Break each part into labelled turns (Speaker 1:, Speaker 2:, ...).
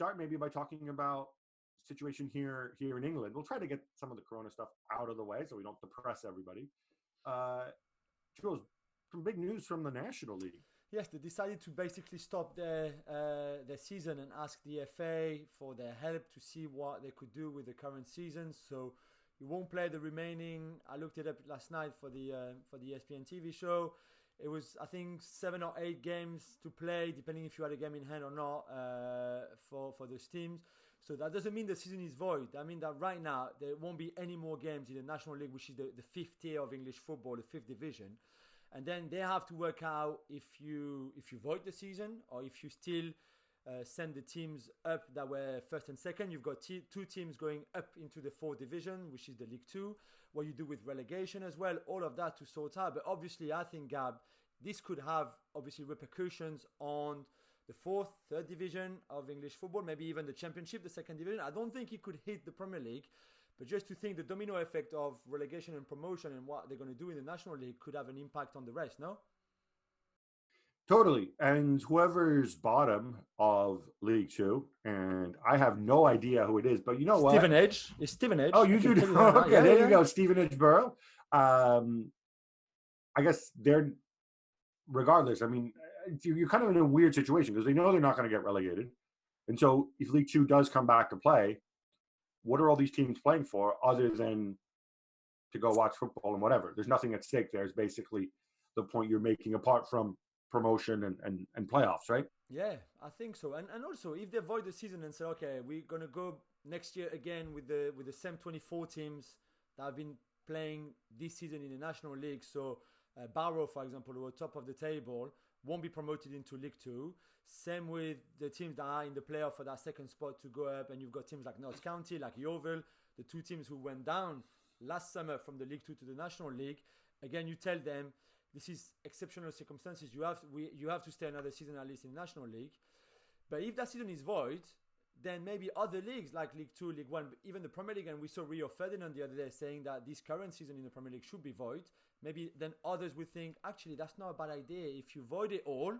Speaker 1: start maybe by talking about situation here in England. We'll try to get some of the Corona stuff out of the way so we don't depress everybody. Jules, some big news from the National League.
Speaker 2: Yes, they decided to basically stop their season and ask the FA for their help to see what they could do with the current season. So you won't play the remaining. I looked it up last night for the ESPN TV show. It was, I think, 7 or 8 games to play, depending if you had a game in hand or not, for those teams. So that doesn't mean the season is void. I mean that right now there won't be any more games in the National League, which is the fifth tier of English football, the fifth division. And then they have to work out if you void the season or if you still send the teams up that were first and second. You've got 2 teams going up into the fourth division, which is the League 2. What you do with relegation as well, all of that to sort out. But obviously, I think, Gab, this could have obviously repercussions on the fourth, third division of English football, maybe even the Championship, the second division. I don't think it could hit the Premier League, but just to think the domino effect of relegation and promotion and what they're going to do in the National League could have an impact on the rest, no?
Speaker 1: Totally. And whoever's bottom of League 2, and I have no idea who it is, but you know what?
Speaker 2: Stevenage. It's Stevenage.
Speaker 1: Oh, you do? Okay, yeah, there you go. Stevenage Borough. I guess they're, regardless, I mean, you're kind of in a weird situation because they know they're not going to get relegated. And so if League 2 does come back to play, what are all these teams playing for other than to go watch football and whatever? There's nothing at stake there is basically the point you're making, apart from promotion and playoffs, right?
Speaker 2: Yeah, I think so. And also, if they avoid the season and say, okay, we're going to go next year again with the same 24 teams that have been playing this season in the National League. So Barrow, for example, who are top of the table, won't be promoted into League 2. Same with the teams that are in the playoff for that second spot to go up. And you've got teams like Notts County, like Yeovil, the 2 teams who went down last summer from the League 2 to the National League. Again, you tell them this is exceptional circumstances. You have to stay another season at least in the National League. But if that season is void, then maybe other leagues like League 2, League 1, even the Premier League, and we saw Rio Ferdinand the other day saying that this current season in the Premier League should be void. Maybe then others would think, actually, that's not a bad idea. If you void it all,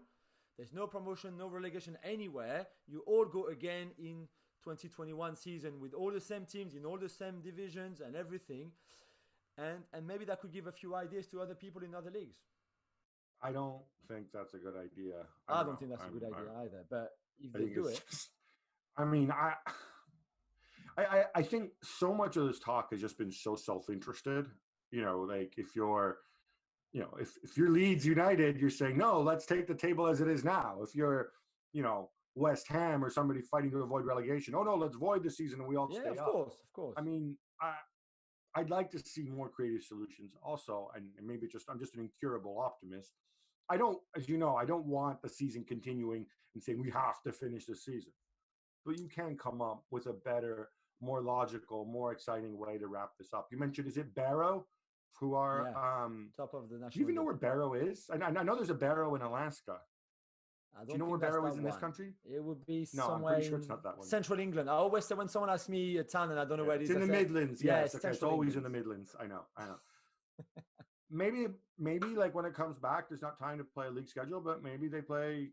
Speaker 2: there's no promotion, no relegation anywhere. You all go again in 2021 season with all the same teams in all the same divisions and everything. And maybe that could give a few ideas to other people in other leagues.
Speaker 1: I don't think that's a good idea.
Speaker 2: I don't think that's a good idea either. But if they do it...
Speaker 1: I mean, I think so much of this talk has just been so self-interested. You know, like if you're Leeds United, you're saying, no, let's take the table as it is now. If you're, West Ham or somebody fighting to avoid relegation, oh no, let's void the season and we all stay up.
Speaker 2: Of course.
Speaker 1: I mean, I'd like to see more creative solutions also, and maybe I'm just an incurable optimist. I don't want the season continuing and saying we have to finish the season. But you can come up with a better, more logical, more exciting way to wrap this up. You mentioned, is it Barrow, who are
Speaker 2: top of the national?
Speaker 1: Do you even know where Barrow is? I know there's a Barrow in Alaska. Do you know where Barrow is in this country?
Speaker 2: It would be
Speaker 1: somewhere.
Speaker 2: I'm pretty
Speaker 1: sure it's not that one.
Speaker 2: Central England. I always say when someone asks me a town and I don't know where it is.
Speaker 1: It's in the Midlands. Yes, okay. It's always in the Midlands. I know. maybe like when it comes back, there's not time to play a league schedule, but maybe they play,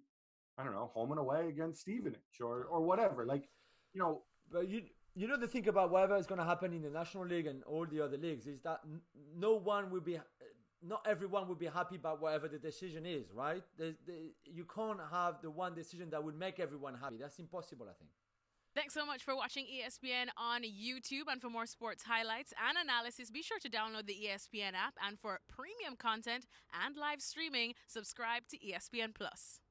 Speaker 1: I don't know, home and away against Stevenage or whatever. Like,
Speaker 2: But you know the thing about whatever is going to happen in the National League and all the other leagues is that not everyone will be happy about whatever the decision is, right? You can't have the one decision that would make everyone happy. That's impossible, I think.
Speaker 3: Thanks so much for watching ESPN on YouTube. And for more sports highlights and analysis, be sure to download the ESPN app. And for premium content and live streaming, subscribe to ESPN Plus.